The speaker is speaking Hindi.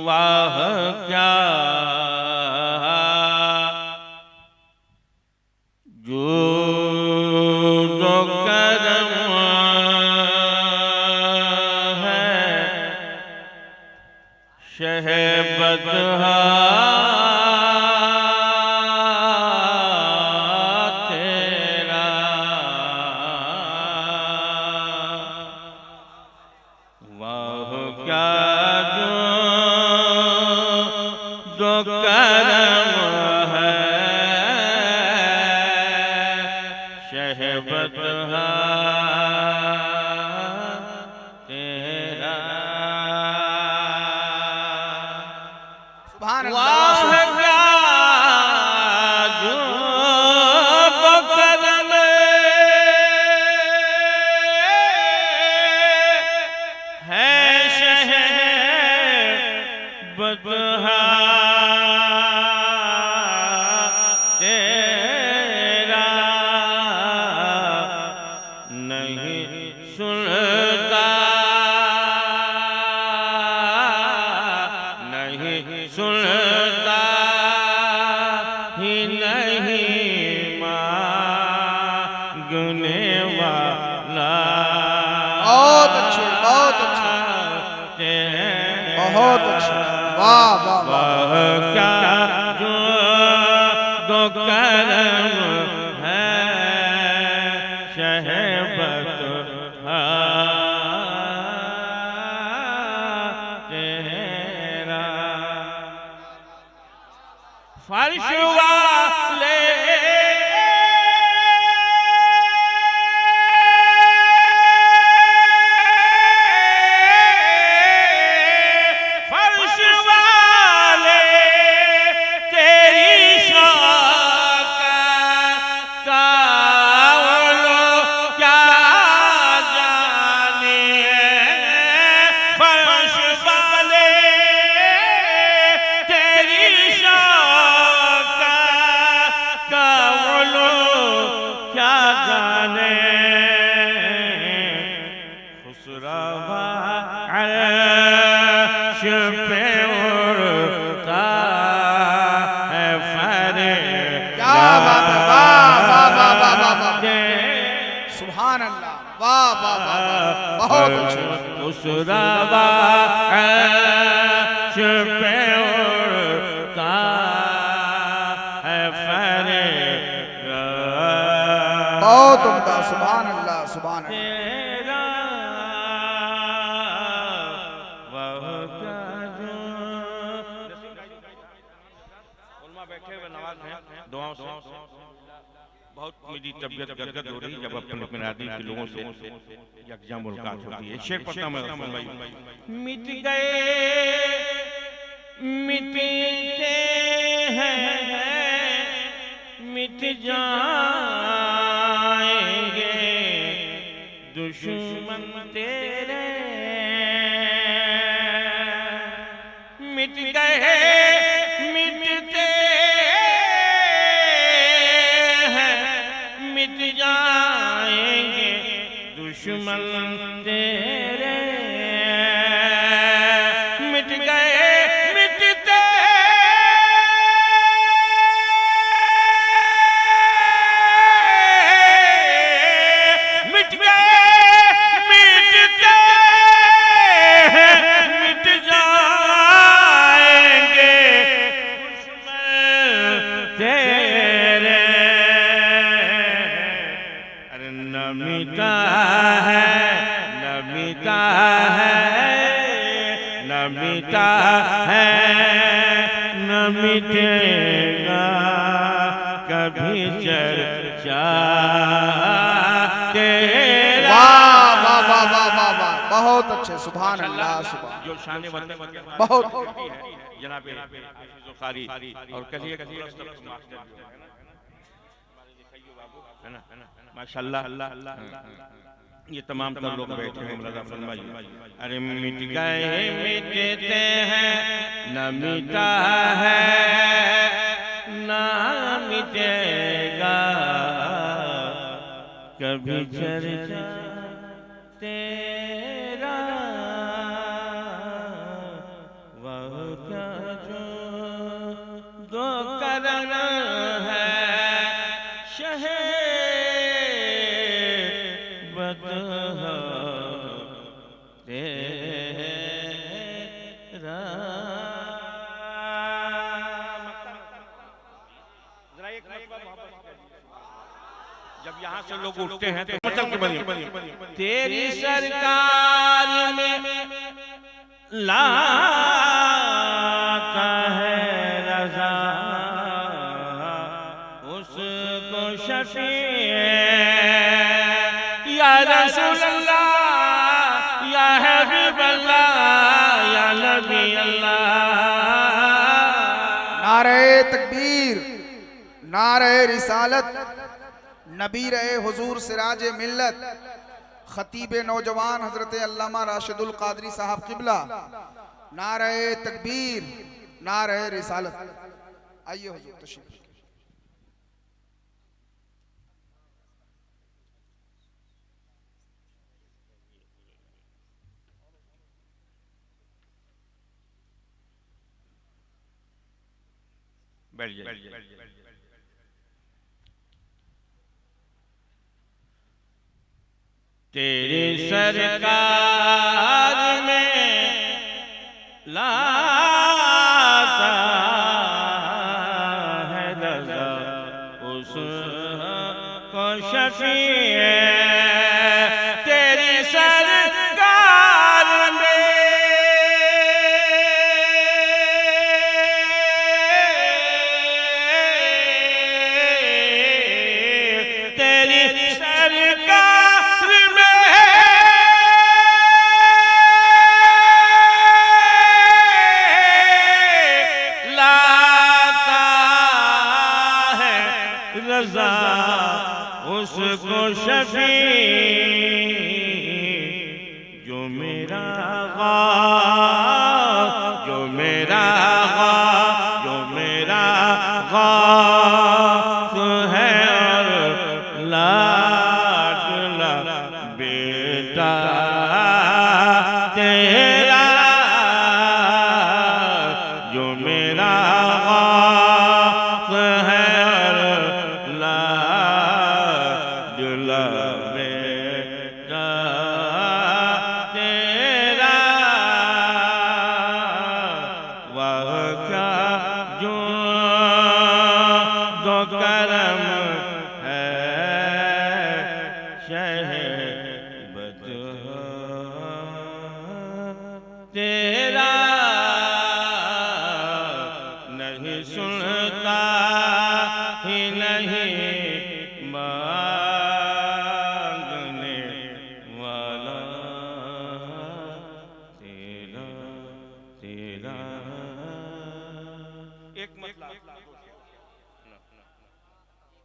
वाह क्या जो करम है शहबतहा तेरा। वाह क्या जो करम है शहबतहा तेरा। सुभान अल्लाह। वाह क्या जो करम है शहबतहा तेरा। नहीं सुनता नहीं सुनता ही नहीं मांगने वाला। बहुत अच्छे, बहुत अच्छे, बहुत अच्छे। वाह वाह वाह। वाह क्या जो करम है शहबतहा तेरा। फर्श वाले फर्श वाले तेरी शौकत का वो लोग क्या जाने। फर्श वाले तेरी शौकत का वो लोग क्या जाने। खुसरवा अर्श पे उड़ता है फरिश्ता। क्या बात है। वाह वाह वाह वाह वाह वाह। सुभान अल्लाह। वाह वाह वाह वाह। बहुत अच्छे। खुसरवा अर्श पे उड़ता है फरिश्ता। बहुत उम्दा। सुभान अल्लाह, सुभान अल्लाह। तेरा वाह क्या जो उलमा बैठे हुए नवाज हैं दुआओं से। बहुत मेरी तबीयत गदगद हो रही जब अपने बिरादरी के लोगों से यकजा मुलाकात होती है। शेर पढ़ता मैं भाई। मिट गए मिटते हैं मिट जाएंगे दुश्मन तेरे। मिट गए मिटते हैं मिट जाएंगे दुश्मन तेरे। मिट गए मिटते मिट गए मिटते मिट जाएंगे दुश्मन तेरे। अरे न मिटा है न मिटा है न मिटा है न मिटेगा कभी चर्चा तेरा। वाह वाह वाह वाह वाह वाह। बहुत अच्छे। सुभान अल्लाह, सुभान। जो शान बहुत जनाब कारी और कहिए माशाल्लाह। ये तमाम तर लोग बैठे हैं मौलाना फरमाइए। अरे मिट गए मिटते हैं न मिटा है न मिटेगा कभी चर्चा तेरा। जब यहाँ से लोग उठते हैं तो मतलब के बनिए तेरी सरकार में लाता है रज़ा उसको शफी या रसूल अल्लाह या हबीब अल्लाह या नबी अल्लाह। नारे तकबीर, नारे रिसालत, नबी रहे हुजूर सिराज मिल्लत, खतीब नौजवान हजरत अल्लामा राशिदुल कादरी साहब किबला। नारे तकबीर, नारे रिसालत। आइए हुजूर तशरीफ। बैठ जाइए। तेरी सरकार में लाता है रज़ा उसको शफी तेरी सरकार में तेरी सरकार में लाता है रज़ा उसको शफी जो मेरा जो मेरा जो मेरा है लाडला बेटा तेरा जो मेरा है लाडला बेटा तेरा वह क्या जो दो करम है शहबत तेरा नहीं सुनता ही नहीं मांगने वाला तेरा तेरा